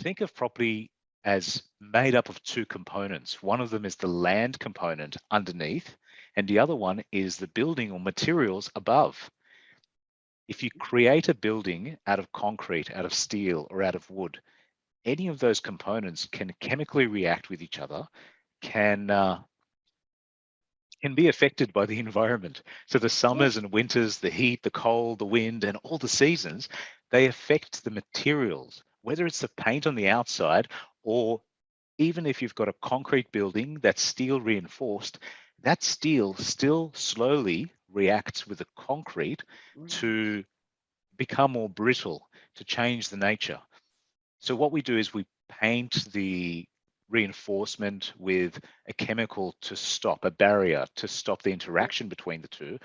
Think of property as made up of two components. One of them is the land component underneath, and the other one is the building or materials above. If you create a building out of concrete, out of steel, or out of wood, any of those components can chemically react with each other, can be affected by the environment. So the Yes. summers and winters, the heat, the cold, the wind, and all the seasons, they affect the materials, whether it's the paint on the outside, or even if you've got a concrete building that's steel reinforced, that steel still slowly reacts with the concrete Right. to become more brittle, to change the nature. So what we do is we paint the reinforcement with a chemical to stop, a barrier to stop the Yep. interaction between the two.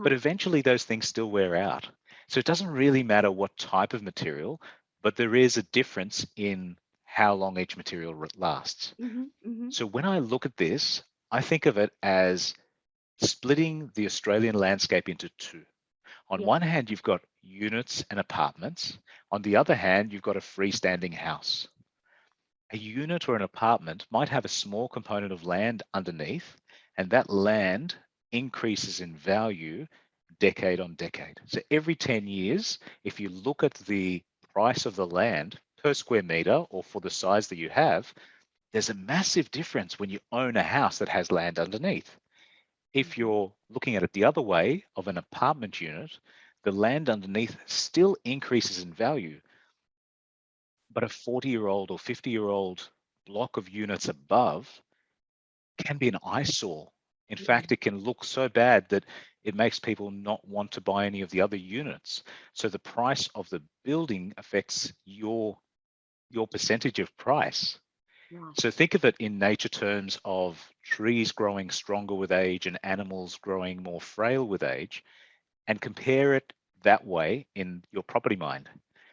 But Uh-huh. eventually those things still wear out. So it doesn't really matter what type of material, but there is a difference in how long each material lasts. Mm-hmm. Mm-hmm. So when I look at this, I think of it as splitting the Australian landscape into two. On Yes. one hand, you've got units and apartments. On the other hand, you've got a freestanding house. A unit or an apartment might have a small component of land underneath, and that land increases in value decade on decade. So every 10 years, if you look at the price of the land per square meter or for the size that you have, there's a massive difference when you own a house that has land underneath. If Mm-hmm. you're looking at it the other way of an apartment unit, the land underneath still increases in value, but a 40-year-old or 50-year-old block of units above can be an eyesore. In Yeah. fact, it can look so bad that it makes people not want to buy any of the other units. So the price of the building affects your percentage of price. Right. So think of it in nature terms of trees growing stronger with age and animals growing more frail with age, and compare it that way in your property mind.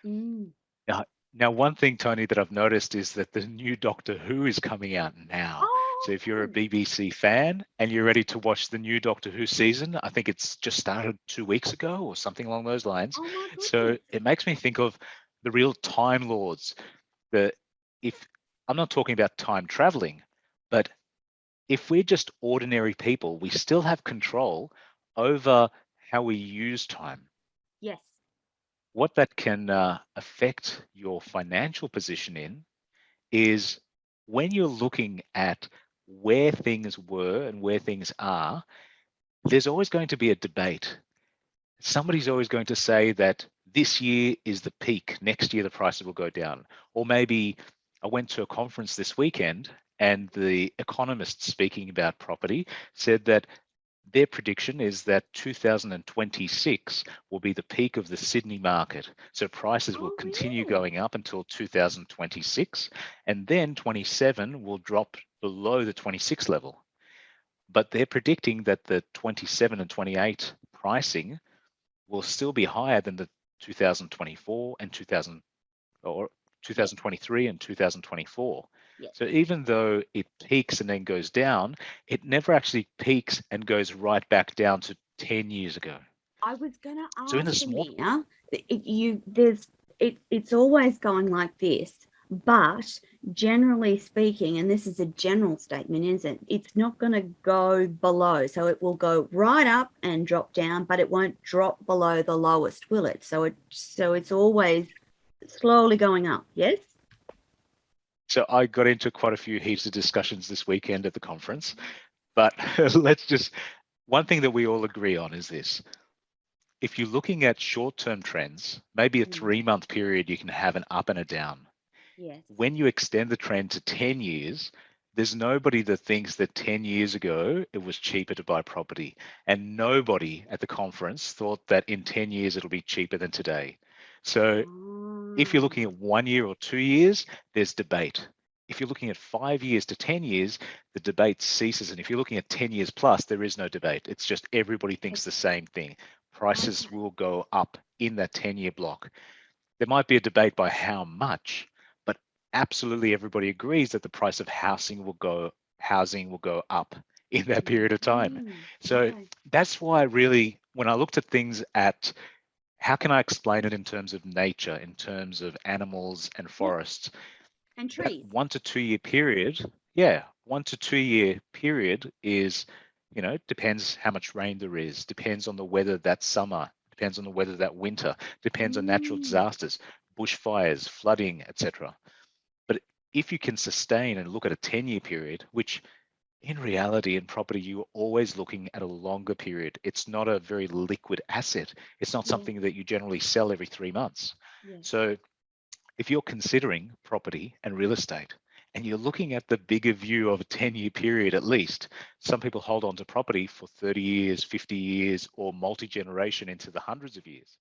Mm. Now, now, one thing, Tony, that I've noticed is that the new Doctor Who is coming out now. So if you're a Oh. BBC fan and you're ready to watch the new Doctor Who season, I think it's just started 2 weeks ago or something along those lines. Oh my So goodness. it makes me think of the real Time Lords. The if I'm not talking about time traveling, but if we're just ordinary people, we still have control over how we use time. Yes. What that can affect your financial position in is when you're looking at where things were and where things are, there's always going to be a debate. Somebody's always going to say that this year is the peak, next year the prices will go down. Or maybe I went to a conference this weekend and the economist speaking about property said that their prediction is that 2026 will be the peak of the Sydney market. So prices will Oh continue really? going up until 2026, and then 27 will drop below the 26 level. But they're predicting that the 27 and 28 pricing will still be higher than the 2024 and 2000 or Yes. 2023 and 2024. Yes. So even though it peaks and then goes down, it never actually peaks and goes right back down to 10 years ago. I was going to So in the ask small, Amir, it's always going like this, but generally speaking, and this is a general statement, isn't it? It's not going to go below. So it will go right up and drop down, but it won't drop below the lowest, will it? So it's always slowly going up. Yes? so I got into quite a few heated discussions this weekend at the conference, but let's just, one thing that we all agree on is this. If you're looking at short-term trends, maybe a Mm, 3-month period, you can have an up and a down. yes. When you extend the trend to 10 years, there's nobody that thinks that 10 years ago it was cheaper to buy property. And nobody at the conference thought that in 10 years it'll be cheaper than today. So if you're looking Ah, at 1 year or 2 years, there's debate. If you're looking at 5 years to 10 years, the debate ceases. And if you're looking at 10 years plus, there is no debate. It's just everybody thinks the okay. same thing. Prices Okay. will go up in that 10-year block. There might be a debate by how much, but absolutely everybody agrees that the price of housing will go up in that period of time. So Okay. that's why really when I looked at things at how can I explain it in terms of nature, in terms of animals and Yep. forests, And That trees. 1 to 2 year period, yeah, 1 to 2 year period is, depends how much rain there is, depends on the weather that summer, depends on the weather that winter, depends on natural Mm, disasters, bushfires, flooding, etc. But if you can sustain and look at a 10-year period, which in reality in property, you're always looking at a longer period. It's not a very liquid asset. It's not yes, something that you generally sell every 3 months. yes. So if you're considering property and real estate and you're looking at the bigger view of a 10-year period at least, some people hold on to property for 30 years, 50 years, or multi-generation into the hundreds of years.